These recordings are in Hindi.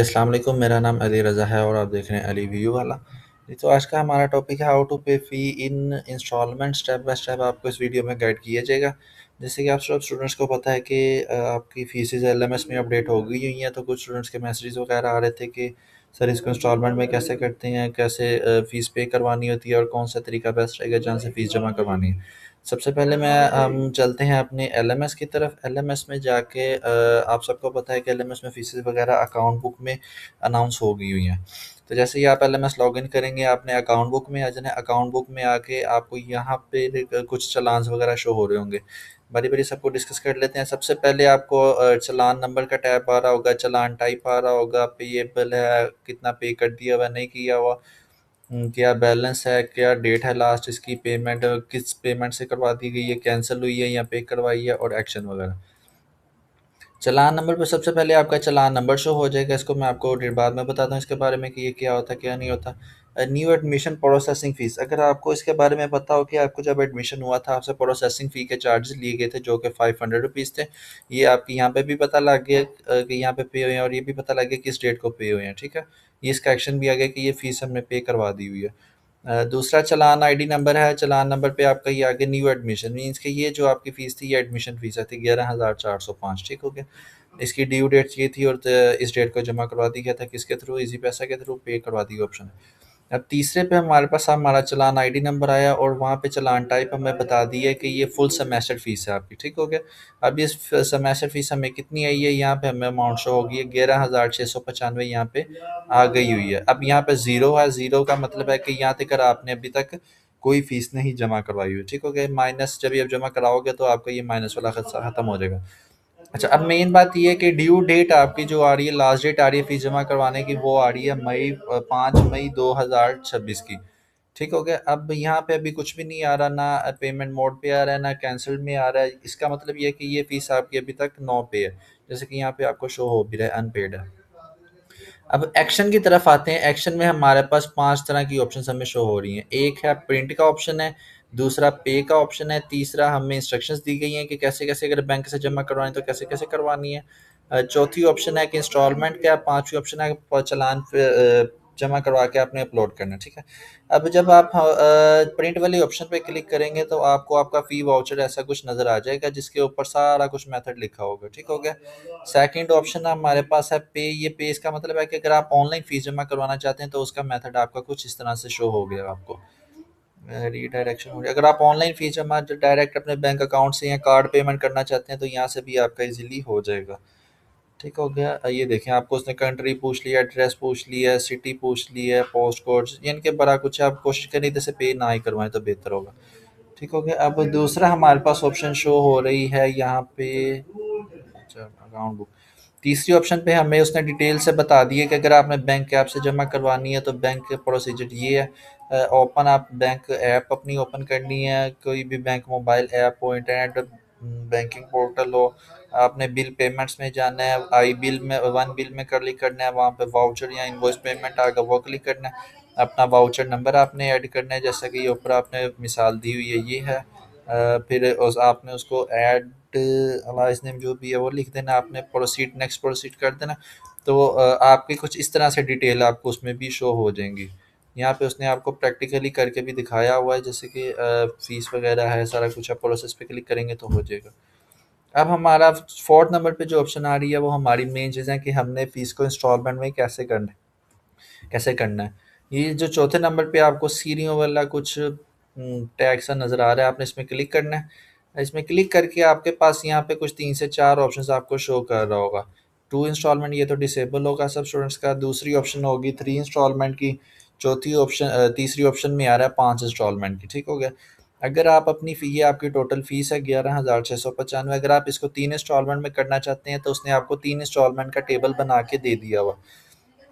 अस्सलाम वालेकुम, मेरा नाम अली रज़ा है और आप देख रहे हैं अली व्यू वाला। जी, तो आज का हमारा टॉपिक है हाउ टू पे फ़ी इन इंस्टॉलमेंट। स्टेप बाय स्टेप आपको इस वीडियो में गाइड किया जाएगा। जैसे कि आप सब स्टूडेंट्स को पता है कि आपकी फ़ीसेस एलएमएस में अपडेट हो गई हुई हैं, तो कुछ स्टूडेंट्स के मैसेजेस वगैरह आ रहे थे कि सर इसको इंस्टॉलमेंट में कैसे करते हैं, कैसे फ़ीस पे करवानी होती है और कौन सा तरीका बेस्ट रहेगा जहाँ से फ़ीस जमा करवानी है। सबसे पहले हम चलते हैं अपने एलएमएस की तरफ। एलएमएस में जाके आप सबको पता है कि एलएमएस में फ़ीसेस वगैरह अकाउंट बुक में अनाउंस हो गई हुई हैं। तो जैसे ही आप एलएमएस लॉगिन करेंगे, आपने अकाउंट बुक में आ जाना है। अकाउंट बुक में आके आपको यहाँ पे कुछ चालान्स वगैरह शो हो रहे होंगे। बारी-बारी सबको डिस्कस कर लेते हैं। सबसे पहले आपको चालान नंबर का टैब आ रहा होगा, चालान टाइप आ रहा होगा, पेएबल है, कितना पे कर दिया हुआ, नहीं किया हुआ, क्या बैलेंस है, क्या डेट है लास्ट इसकी पेमेंट, किस पेमेंट से करवा दी गई है, कैंसिल हुई है या पे करवाई है, और एक्शन वगैरह। चालान नंबर पे सबसे पहले आपका चालान नंबर शो हो जाएगा। इसको मैं आपको फिर बाद में बताता हूँ इसके बारे में कि ये क्या होता है क्या नहीं होता। न्यू एडमिशन प्रोसेसिंग फ़ीस, अगर आपको इसके बारे में पता हो कि आपको जब एडमिशन हुआ था आपसे प्रोसेसिंग फ़ी के चार्जेस लिए गए थे जो कि 500 रुपीज़ थे। ये आपकी यहाँ पे भी पता लग गया कि यहाँ पे पे हुए हैं, और ये भी पता लग गया किस डेट को पे हुए हैं। ठीक है, ये इसका एक्शन भी आ गया कि ये फ़ीस हमने पे करवा दी हुई है। दूसरा चालान आईडी नंबर है। चालान नंबर पे आपका ये आगे न्यू एडमिशन मीन्स कि ये जो आपकी फ़ीस थी ये एडमिशन फ़ीस थी 11,405। ठीक हो गया, इसकी ड्यू डेट ये थी और इस डेट को जमा करवा दी गया था किसके थ्रू, इजी पैसा के थ्रू पे करवा दी ऑप्शन। अब तीसरे पे हमारे पास हमारा चालान आईडी नंबर आया और वहाँ पे चालान टाइप हमें बता दी है कि ये फुल सेमेस्टर फीस है आपकी। ठीक हो गया, अब इस सेमेस्टर फीस हमें कितनी आई है, यहाँ पे हमें अमाउंट शो होगी 11,695 यहाँ पे आ गई हुई है। अब यहाँ पे ज़ीरो है, ज़ीरो का मतलब है कि यहाँ तक अगर आपने अभी तक कोई फीस नहीं जमा करवाई हुई। ठीक हो गया, माइनस जब ये जमा कराओगे तो आपका ये माइनस वाला खर्चा खत्म हो जाएगा। अच्छा, अब मेन बात ये है कि ड्यू डेट आपकी जो आ रही है, लास्ट डेट आ रही है फीस जमा करवाने की, वो आ रही है 5 मई 2026 की। ठीक हो गया, अब यहाँ पे अभी कुछ भी नहीं आ रहा, ना पेमेंट मोड पे आ रहा है ना कैंसिल में आ रहा है। इसका मतलब ये है कि ये फीस आपकी अभी तक नो पे है, जैसे कि यहाँ पे आपको शो हो भी रहा है अनपेड है। अब एक्शन की तरफ आते हैं। एक्शन में हमारे पास 5 तरह की ऑप्शंस हमें शो हो रही हैं। एक है प्रिंट का ऑप्शन है, दूसरा पे का ऑप्शन है, तीसरा हमें इंस्ट्रक्शंस दी गई हैं कि कैसे-कैसे अगर बैंक से जमा करवानी है तो कैसे-कैसे करवानी है। चौथी ऑप्शन है कि इंस्टॉलमेंट का, पाँचवीं ऑप्शन है चालान जमा करवा के आपने अपलोड करना है। ठीक है। अब जब आप प्रिंट वाले ऑप्शन पे क्लिक करेंगे तो आपको आपका फ़ी वाउचर ऐसा कुछ नज़र आ जाएगा जिसके ऊपर सारा कुछ मेथड लिखा होगा। ठीक हो गया। सेकंड ऑप्शन हमारे पास है पे। ये पे इसका मतलब है कि अगर आप ऑनलाइन फीस जमा करवाना चाहते हैं तो उसका मेथड आपका कुछ इस तरह से शो हो गया आपको। रीडायरेक्शन हो गया। अगर आप ऑनलाइन फीस जमा डायरेक्ट अपने बैंक अकाउंट से या कार्ड पेमेंट करना चाहते हैं तो यहाँ से भी आपका इजीली हो जाएगा। ठीक हो गया। ये देखें, आपको उसने कंट्री पूछ लिया, एड्रेस पूछ लिया, सिटी पूछ ली है, पोस्ट कोड यानी कि बड़ा कुछ है। आप कोशिश करें जैसे पे ना ही करवाएं तो बेहतर होगा। ठीक हो गया। अब दूसरा हमारे पास ऑप्शन शो हो रही है यहाँ पे, अच्छा अकाउंट बुक। तीसरी ऑप्शन पे हमें उसने डिटेल से बता दिए कि अगर आपने बैंक ऐप से जमा करवानी है तो बैंक के प्रोसीजर ये है। ओपन आप बैंक ऐप अपनी ओपन करनी है, कोई भी बैंक मोबाइल ऐप हो, इंटरनेट बैंकिंग पोर्टल हो। आपने बिल पेमेंट्स में जाना है, आई बिल में, वन बिल में क्लिक करना है, वहाँ पे वाउचर या इनवॉइस पेमेंट आएगा वो क्लिक करना है। अपना वाउचर नंबर आपने ऐड करना है, जैसा कि ये ऊपर आपने मिसाल दी हुई है ये है। फिर आपने उसको ऐड अलाइस नेम जो भी है वो लिख देना, आपने प्रोसीड नेक्स्ट प्रोसीड कर देना। तो आपकी कुछ इस तरह से डिटेल आपको उसमें भी शो हो जाएंगी। यहाँ पे उसने आपको प्रैक्टिकली करके भी दिखाया हुआ है, जैसे कि फीस वगैरह है, सारा कुछ है। प्रोसेस पे क्लिक करेंगे तो हो जाएगा। अब हमारा फोर्थ नंबर पे जो ऑप्शन आ रही है वो हमारी मेन चीज़ है कि हमने फीस को इंस्टॉलमेंट में कैसे करना है। ये जो चौथे नंबर पे आपको सीढ़ियों वाला कुछ टैग सा नज़र आ रहा है, आपने इसमें क्लिक करना है। इसमें क्लिक करके आपके पास यहाँ पे कुछ 3 से 4 ऑप्शंस आपको शो कर रहा होगा। 2 इंस्टॉलमेंट ये तो डिसेबल होगा सब स्टूडेंट्स का। दूसरी ऑप्शन होगी 3 इंस्टॉलमेंट की। तीसरी ऑप्शन में आ रहा है 5 इंस्टॉलमेंट की। ठीक हो गया। अगर आप अपनी फ़ी, ये आपकी टोटल फ़ीस है 11,695। अगर आप इसको 3 इंस्टॉलमेंट में करना चाहते हैं तो उसने आपको 3 इंस्टॉलमेंट का टेबल बना के दे दिया हुआ।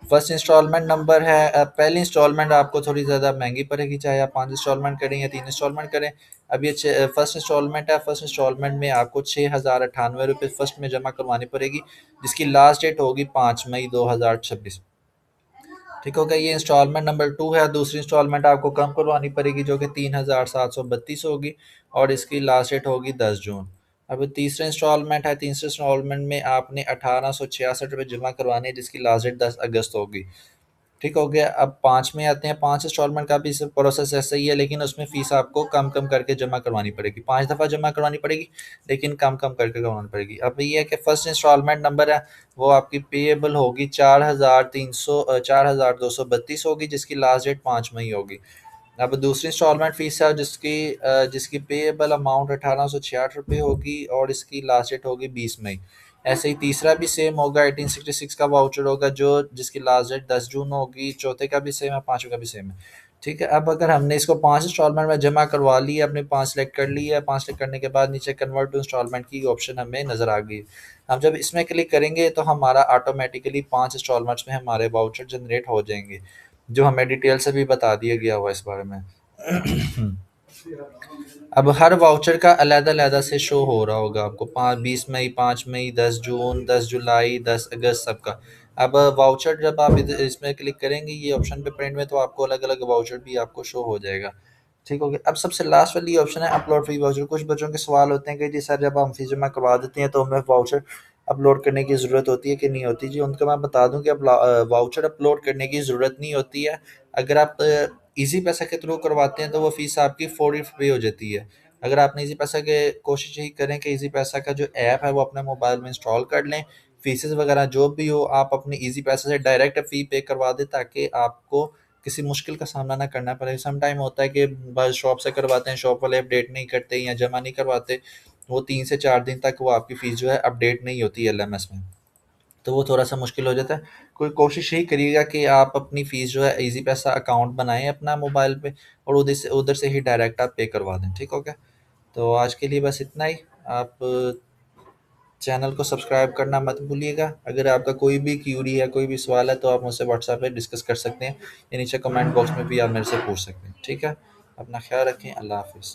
फर्स्ट इंस्टॉलमेंट नंबर है, पहली इंस्टॉलमेंट आपको थोड़ी ज़्यादा महंगी पड़ेगी, चाहे आप 5 इंस्टॉलमेंट करें या 3 इंस्टॉलमेंट करें। अब ये फर्स्ट इंस्टॉलमेंट है। फर्स्ट इंस्टॉलमेंट में आपको 6,098 रुपये फर्स्ट में जमा करवानी पड़ेगी, जिसकी लास्ट डेट होगी 5 मई 2026। ठीक हो गया। ये इंस्टॉलमेंट नंबर 2 है। दूसरी इंस्टॉलमेंट आपको कम करवानी पड़ेगी जो कि 3,732 होगी और इसकी लास्ट डेट होगी 10 जून। अब तीसरा इंस्टॉलमेंट है, तीसरे इंस्टॉलमेंट में आपने 1866 रुपये जमा करवाने हैं, जिसकी लास्ट डेट 10 अगस्त होगी। ठीक हो गया। अब पाँच में आते हैं, पाँच इंस्टॉलमेंट का भी प्रोसेस ऐसा ही है, लेकिन उसमें फीस आपको कम कम करके जमा करवानी पड़ेगी, 5 दफ़ा जमा करवानी पड़ेगी, लेकिन कम कम करके करवानी पड़ेगी। अब ये है कि फर्स्ट इंस्टॉलमेंट नंबर है वो आपकी पेएबल होगी 4,232 होगी, जिसकी लास्ट डेट 5 मई होगी। अब दूसरी इंस्टॉलमेंट फ़ीस है जिसकी पेएबल अमाउंट 1866 रुपये होगी और इसकी लास्ट डेट होगी 20 मई। ऐसे ही तीसरा भी सेम होगा, 1866 का वाउचर होगा जो जिसकी लास्ट डेट 10 जून होगी। चौथे का भी सेम है, पाँचवें का भी सेम है। ठीक है। अब अगर हमने इसको 5 इंस्टॉलमेंट में जमा करवा ली है, अपने 5 सेलेक्ट कर ली है, 5 सेलेक्ट करने के बाद नीचे कन्वर्ट टू इंस्टॉलमेंट की ऑप्शन हमें नज़र आ गई। हम जब इसमें क्लिक करेंगे तो हमारा ऑटोमेटिकली 5 इंस्टॉलमेंट्स में हमारे वाउचर जनरेट हो जाएंगे, जो हमें डिटेल से भी बता दिया गया हुआ इस बारे में। अब हर वाउचर का अलग-अलग से शो हो रहा होगा आपको, 20 मई, 5 मई, 10 जून, 10 जुलाई, 10 अगस्त सबका। अब वाउचर जब आप इसमें क्लिक करेंगे ये ऑप्शन पे प्रिंट में, तो आपको अलग अलग वाउचर भी आपको शो हो जाएगा। ठीक हो गया। अब सबसे लास्ट वाली ऑप्शन है अपलोड फ्री वाउचर। कुछ बच्चों के सवाल होते हैं कि जी सर जब हम फीस जमा करवा देते हैं तो हमें वाउचर अपलोड करने की ज़रूरत होती है कि नहीं होती। जी उनको मैं बता दूं कि अब वाउचर अपलोड करने की ज़रूरत नहीं होती है। अगर आप इजी पैसा के थ्रू करवाते हैं तो वो फीस आपकी 40 रुपये हो जाती है। अगर आपने इजी पैसा के कोशिश यही करें कि इजी पैसा का जो ऐप है वो अपने मोबाइल में इंस्टॉल कर लें। फीसेस वगैरह जो भी हो आप अपनी इजी पैसे से डायरेक्ट फ़ी पे करवा दें, ताकि आपको किसी मुश्किल का सामना ना करना पड़े। सम टाइम होता है कि बस शॉप से करवाते हैं, शॉप वाले अपडेट नहीं करते या जमा नहीं करवाते, वो 3 से 4 दिन तक वो आपकी फ़ीस जो है अपडेट नहीं होती एलएमएस में, तो वो थोड़ा-सा मुश्किल हो जाता है। कोई कोशिश यही करिएगा कि आप अपनी फ़ीस जो है ईज़ी पैसा अकाउंट बनाएँ अपना मोबाइल पे और उधर से ही डायरेक्ट आप पे करवा दें। ठीक हो गया? तो आज के लिए बस इतना ही। आप चैनल को सब्सक्राइब करना मत भूलिएगा। अगर आपका कोई भी क्यूरी है, कोई भी सवाल है तो आप मुझसे व्हाट्सएप पे डिस्कस कर सकते हैं या नीचे कमेंट बॉक्स में भी आप मेरे से पूछ सकते हैं। ठीक है? अपना ख़्याल रखें। अल्लाह हाफ़िज़।